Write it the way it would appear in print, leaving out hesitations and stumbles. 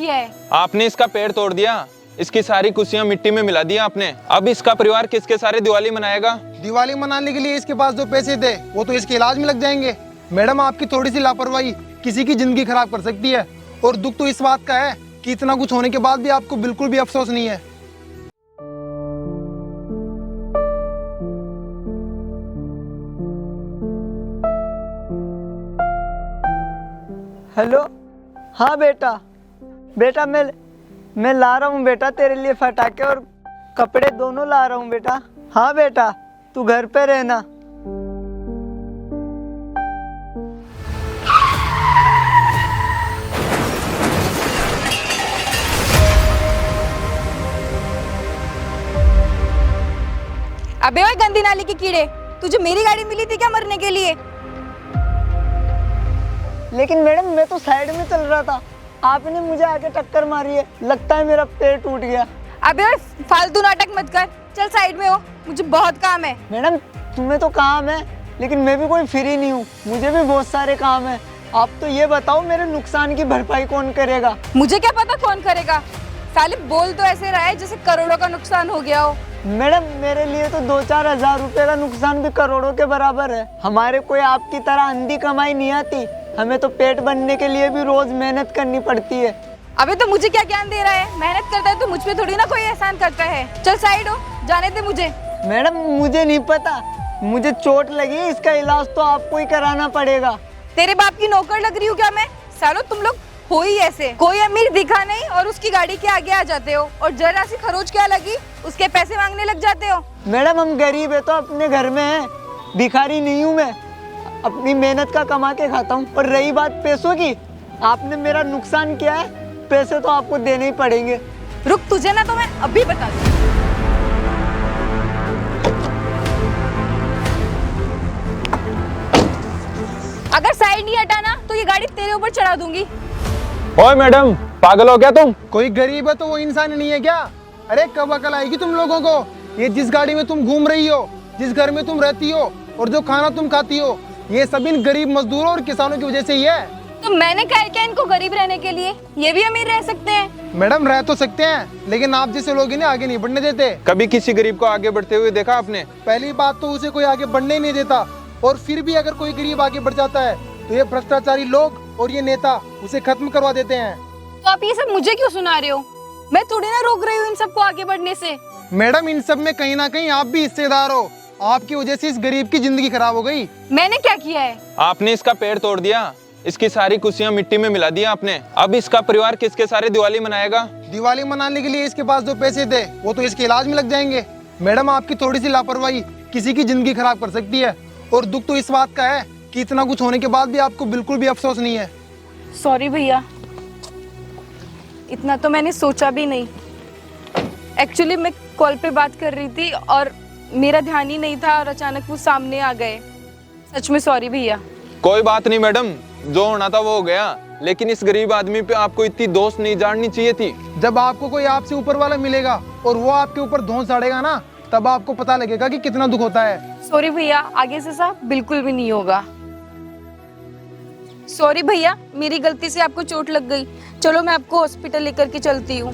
किया है? आपने इसका पेड़ तोड़ दिया, इसकी सारी खुशियां मिट्टी में मिला दी आपने। अब इसका परिवार किसके सारे दिवाली मनाएगा? दिवाली मनाने के लिए इसके पास जो पैसे थे वो तो इसके इलाज में लग जाएंगे। मैडम, आपकी थोड़ी सी लापरवाही किसी की जिंदगी खराब कर सकती है। और दुख तो इस बात का है कि इतना कुछ होने के बाद भी आपको बिल्कुल भी अफसोस नहीं है। हेलो। हाँ बेटा, बेटा मैं ला रहा हूँ बेटा, तेरे लिए फटाके और कपड़े दोनों ला रहा हूँ बेटा। हाँ बेटा, तू घर पे रहना। अबे ओए गंदी नाली के कीड़े, तुझे मेरी गाड़ी मिली थी क्या मरने के लिए? लेकिन मैडम मैं तो साइड में चल रहा था, आपने मुझे आके टक्कर मारी है, लगता है मेरा पैर टूट गया। अबे ओए फालतू नाटक मत कर, चल साइड में हो, मुझे बहुत काम है। मैडम तुम्हें तो काम है, लेकिन मैं भी कोई फ्री नहीं हूँ, मुझे भी बहुत सारे काम है। आप तो ये बताओ मेरे नुकसान की भरपाई कौन करेगा? मुझे क्या पता कौन करेगा, साले बोल तो ऐसे रहा है जैसे करोड़ों का नुकसान हो गया हो। मैडम मेरे लिए तो 2-4 हज़ार रुपए का नुकसान भी करोड़ों के बराबर है। हमारे कोई आपकी तरह अंधी कमाई नहीं आती, हमें तो पेट भरने के लिए भी रोज मेहनत करनी पड़ती है। अबे तो मुझे क्या ज्ञान दे रहा है? मेहनत करता है तो मुझ पे थोड़ी ना कोई एहसान करता है। चल साइड हो, जाने दे मुझे। मैडम मुझे नहीं पता, मुझे चोट लगी, इसका इलाज तो आपको ही कराना पड़ेगा। तेरे बाप की नौकर लग रही हूँ क्या मैं? सालो तुम लोग हो ही ऐसे, कोई अमीर दिखा नहीं और उसकी गाड़ी के आगे आ जाते हो, और जरा सी खरोच क्या लगी उसके पैसे मांगने लग जाते हो। मैडम हम गरीब है तो अपने घर में है, भिखारी नहीं हूँ मैं, अपनी मेहनत का कमा के खाता हूँ। और रही बात पैसों की, आपने मेरा नुकसान किया है, पैसे तो आपको देने ही पड़ेंगे। रुक, तुझे ना तो मैं अभी बता दूँ। अगर साइड नहीं हटाना तो ये गाड़ी तेरे ऊपर चढ़ा दूंगी। ओए मैडम, पागल हो क्या तुम? कोई गरीब है तो वो इंसान नहीं है क्या? अरे कब अकल आएगी तुम लोगों को? ये जिस गाड़ी में तुम घूम रही हो, जिस घर में तुम रहती हो और जो खाना तुम खाती हो, ये सब इन गरीब मजदूरों और किसानों की वजह से ही है। तो मैंने कहा क्या इनको गरीब रहने के लिए? ये भी अमीर रह सकते हैं। मैडम रह तो सकते हैं, लेकिन आप जैसे लोग इन्हें आगे नहीं बढ़ने देते। कभी किसी गरीब को आगे बढ़ते हुए देखा आपने? पहली बात तो उसे कोई आगे बढ़ने ही नहीं देता, और फिर भी अगर कोई गरीब आगे बढ़ जाता है तो ये भ्रष्टाचारी लोग और ये नेता उसे खत्म करवा देते हैं। तो आप ये सब मुझे क्यों सुना रहे हो? मैं थोड़ी ना रोक रही हूँ इन सबको आगे बढ़ने से। मैडम इन सब में कहीं ना कहीं आप भी हिस्सेदार हो, आपकी वजह से इस गरीब की जिंदगी खराब हो गई। मैंने क्या किया है? आपने इसका पेड़ तोड़ दिया, इसकी सारी खुशियां मिट्टी में मिला दी आपने। अब इसका परिवार किसके सारे दिवाली मनाएगा? दिवाली मनाने के लिए इसके पास जो पैसे थे वो तो इसके इलाज में लग जाएंगे। मैडम आपकी थोड़ी सी लापरवाही किसी की जिंदगी खराब कर सकती है। और दुख तो इस बात का है कि इतना कुछ होने के बाद भी आपको बिल्कुल भी अफसोस नहीं है। सॉरी भैया, इतना तो मैंने सोचा भी नहीं। एक्चुअली मैं कॉल पे बात कर रही थी और मेरा ध्यान ही नहीं था और अचानक वो सामने आ गए। सच में सॉरी भैया। कोई बात नहीं मैडम, जो होना था वो हो गया, लेकिन इस गरीब आदमी पे आपको इतनी दोस्त नहीं जाननी चाहिए थी। जब आपको कोई आपसे ऊपर वाला मिलेगा और वो आपके ऊपर धौंस साड़ेगा ना, तब आपको पता लगेगा कि कितना दुख होता है। सॉरी भैया, आगे से साहब बिल्कुल भी नहीं होगा। सॉरी भैया, मेरी गलती से आपको चोट लग गई। चलो मैं आपको हॉस्पिटल लेकर के चलती हूँ।